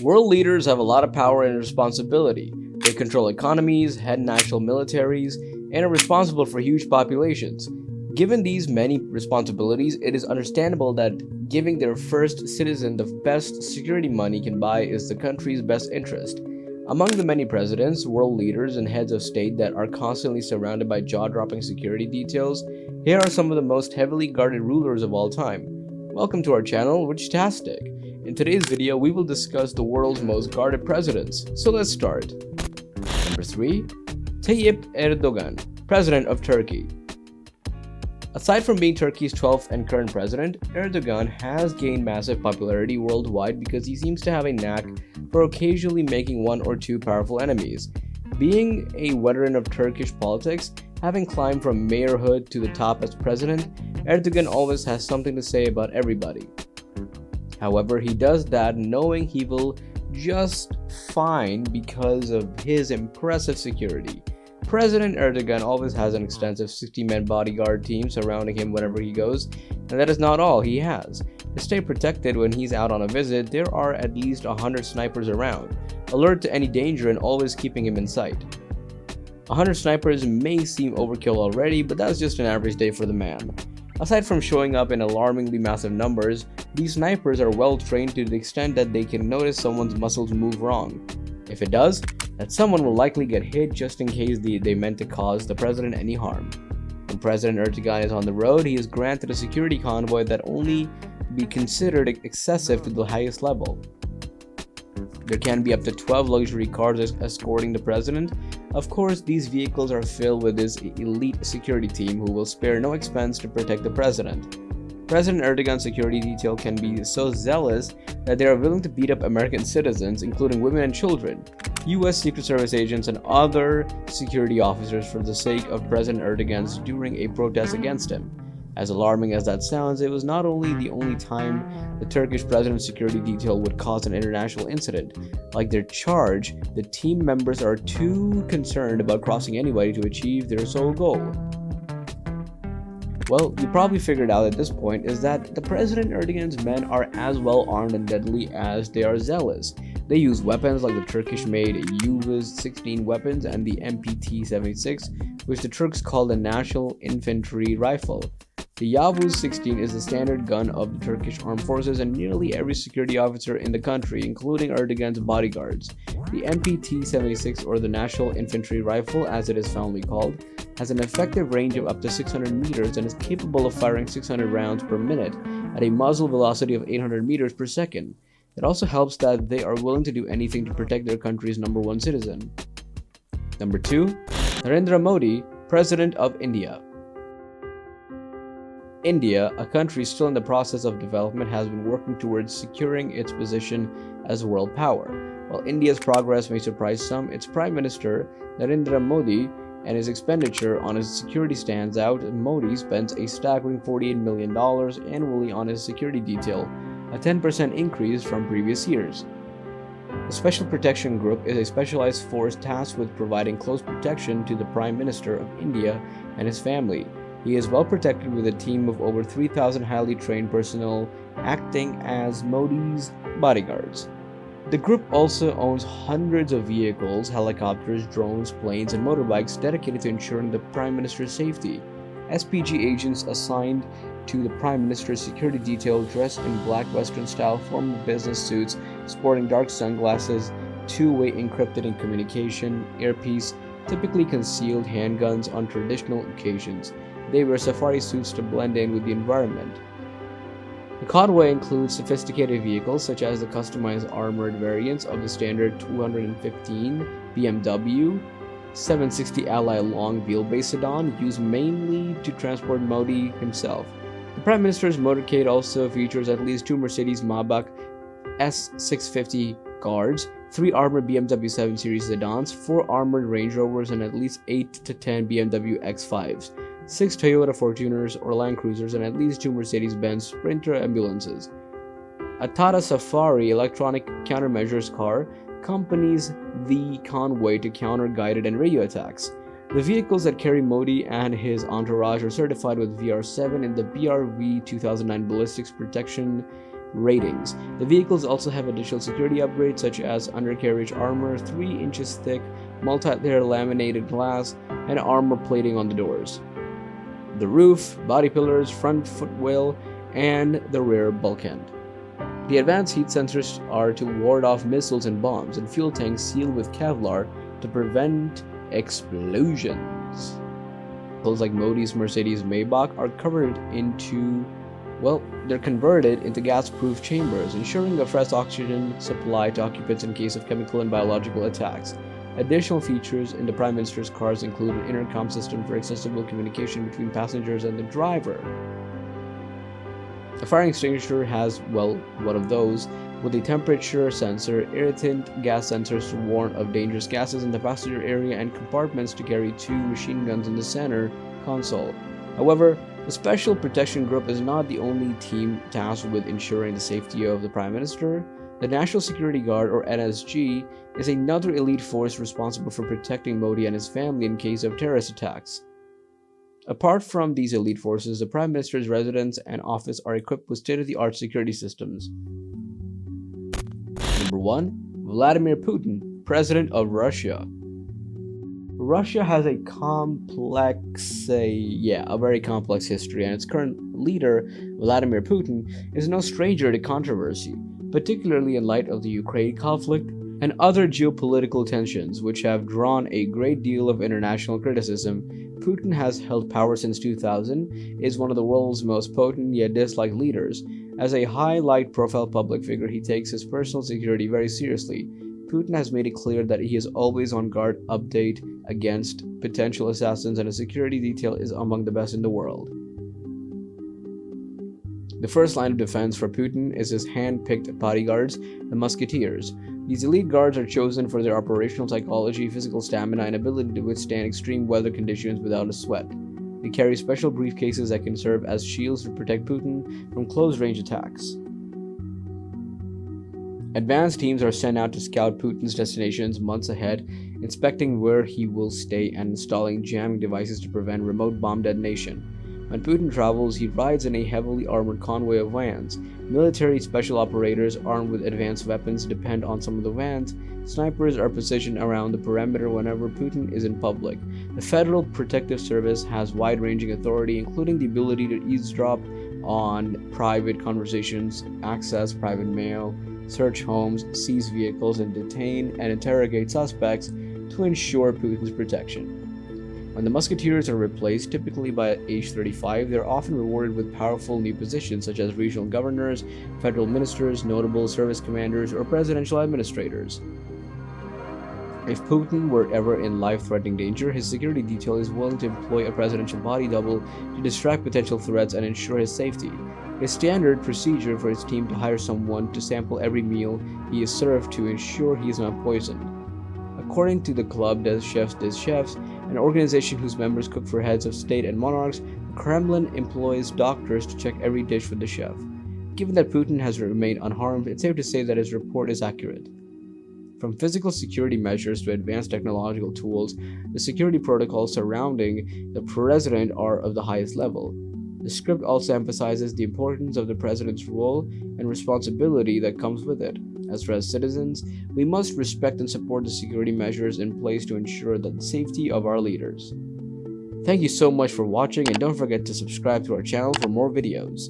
World leaders have a lot of power and responsibility. They control economies, head national militaries, and are responsible for huge populations. Given these many responsibilities, it is understandable that giving their first citizen the best security money can buy is the country's best interest. Among the many presidents, world leaders, and heads of state that are constantly surrounded by jaw dropping security details, here are some of the most heavily guarded rulers of all time. Welcome to our channel, Richtastic. In today's video, we will discuss the world's most guarded presidents. So let's start. Number 3. Tayyip Erdogan, President of Turkey. Aside from being Turkey's 12th and current president, Erdogan has gained massive popularity worldwide because he seems to have a knack for occasionally making one or two powerful enemies. Being a veteran of Turkish politics, having climbed from mayorhood to the top as president, Erdogan always has something to say about everybody. However, he does that knowing he will just fine because of his impressive security. President Erdogan always has an extensive 60-man bodyguard team surrounding him wherever he goes, and that is not all he has. To stay protected when he's out on a visit, there are at least 100 snipers around, alert to any danger and always keeping him in sight. 100 snipers may seem overkill already, but that's just an average day for the man. Aside from showing up in alarmingly massive numbers, these snipers are well trained to the extent that they can notice someone's muscles move wrong. If it does, that someone will likely get hit just in case they meant to cause the president any harm. When President Erdogan is on the road, he is granted a security convoy that only be considered excessive to the highest level. There can be up to 12 luxury cars escorting the president. Of course, these vehicles are filled with his elite security team who will spare no expense to protect the president. President Erdogan's security detail can be so zealous that they are willing to beat up American citizens, including women and children, US Secret Service agents, and other security officers for the sake of President Erdogan's during a protest against him. As alarming as that sounds, it was not only the only time the Turkish president's security detail would cause an international incident. Like their charge, the team members are too concerned about crossing anybody to achieve their sole goal. Well, you probably figured out at this point is that the President Erdogan's men are as well armed and deadly as they are zealous. They use weapons like the Turkish-made UVZ-16 weapons and the MPT-76, which the Turks call the National Infantry Rifle. The UVZ-16 is the standard gun of the Turkish armed forces and nearly every security officer in the country, including Erdogan's bodyguards. The MPT-76, or the National Infantry Rifle as it is fondly called, has an effective range of up to 600 meters and is capable of firing 600 rounds per minute at a muzzle velocity of 800 meters per second. It also helps that they are willing to do anything to protect their country's number one citizen. Number 2. Narendra Modi, President of India. India, a country still in the process of development, has been working towards securing its position as a world power. While India's progress may surprise some, its Prime Minister, Narendra Modi, and his expenditure on his security stands out. Modi spends a staggering $48 million annually on his security detail, a 10% increase from previous years. The Special Protection Group is a specialized force tasked with providing close protection to the Prime Minister of India and his family. He is well protected with a team of over 3,000 highly trained personnel acting as Modi's bodyguards. The group also owns hundreds of vehicles, helicopters, drones, planes, and motorbikes dedicated to ensuring the Prime Minister's safety. SPG agents assigned to the Prime Minister's security detail dressed in black Western-style formal business suits, sporting dark sunglasses, two-way encrypted communication, earpiece, typically concealed handguns on traditional occasions. They wear safari suits to blend in with the environment. The convoy includes sophisticated vehicles such as the customized armored variants of the standard 215 BMW 760 Ally long wheelbase sedan, used mainly to transport Modi himself. The Prime Minister's motorcade also features at least 2 Mercedes Maybach S650 Guards, 3 armored BMW 7 Series sedans, 4 armored Range Rovers, and at least 8 to 10 BMW X5s. 6 Toyota Fortuners or Land Cruisers, and at least 2 Mercedes-Benz Sprinter ambulances. A Tata Safari electronic countermeasures car accompanies the convoy to counter guided and radio attacks. The vehicles that carry Modi and his entourage are certified with VR7 in the BRV 2009 Ballistics Protection ratings. The vehicles also have additional security upgrades such as undercarriage armor, 3 inches thick, multi-layer laminated glass, and armor plating on the doors, the roof, body pillars, front footwell, and the rear bulkhead. The advanced heat sensors are to ward off missiles and bombs, and fuel tanks sealed with Kevlar to prevent explosions. Vehicles like Modi's Mercedes Maybach are they're converted into gas-proof chambers, ensuring a fresh oxygen supply to occupants in case of chemical and biological attacks. Additional features in the Prime Minister's cars include an intercom system for accessible communication between passengers and the driver. A fire extinguisher has, one of those, with a temperature sensor, irritant gas sensors to warn of dangerous gases in the passenger area, and compartments to carry 2 machine guns in the center console. However, the Special Protection Group is not the only team tasked with ensuring the safety of the Prime Minister. The National Security Guard, or NSG, is another elite force responsible for protecting Modi and his family in case of terrorist attacks. Apart from these elite forces, the Prime Minister's residence and office are equipped with state-of-the-art security systems. Number 1. Vladimir Putin, President of Russia. Russia has a very complex history, and its current leader, Vladimir Putin, is no stranger to controversy, particularly in light of the Ukraine conflict and other geopolitical tensions, which have drawn a great deal of international criticism. Putin has held power since 2000, is one of the world's most potent yet disliked leaders. As a high-profile public figure, he takes his personal security very seriously. Putin has made it clear that he is always on guard, update against potential assassins, and his security detail is among the best in the world. The first line of defense for Putin is his hand-picked bodyguards, the Musketeers. These elite guards are chosen for their operational psychology, physical stamina, and ability to withstand extreme weather conditions without a sweat. They carry special briefcases that can serve as shields to protect Putin from close-range attacks. Advanced teams are sent out to scout Putin's destinations months ahead, inspecting where he will stay and installing jamming devices to prevent remote bomb detonation. When Putin travels, he rides in a heavily armored convoy of vans. Military special operators armed with advanced weapons depend on some of the vans. Snipers are positioned around the perimeter whenever Putin is in public. The Federal Protective Service has wide-ranging authority, including the ability to eavesdrop on private conversations, access private mail, search homes, seize vehicles, and detain and interrogate suspects to ensure Putin's protection. When the Musketeers are replaced, typically by age 35, they are often rewarded with powerful new positions such as regional governors, federal ministers, notable service commanders, or presidential administrators. If Putin were ever in life-threatening danger, his security detail is willing to employ a presidential body double to distract potential threats and ensure his safety. It's standard procedure for his team to hire someone to sample every meal he is served to ensure he is not poisoned. According to the Club des Chefs, an organization whose members cook for heads of state and monarchs, the Kremlin employs doctors to check every dish with the chef. Given that Putin has remained unharmed, it's safe to say that his report is accurate. From physical security measures to advanced technological tools, the security protocols surrounding the president are of the highest level. The script also emphasizes the importance of the president's role and responsibility that comes with it. As citizens, we must respect and support the security measures in place to ensure the safety of our leaders. Thank you so much for watching, and don't forget to subscribe to our channel for more videos.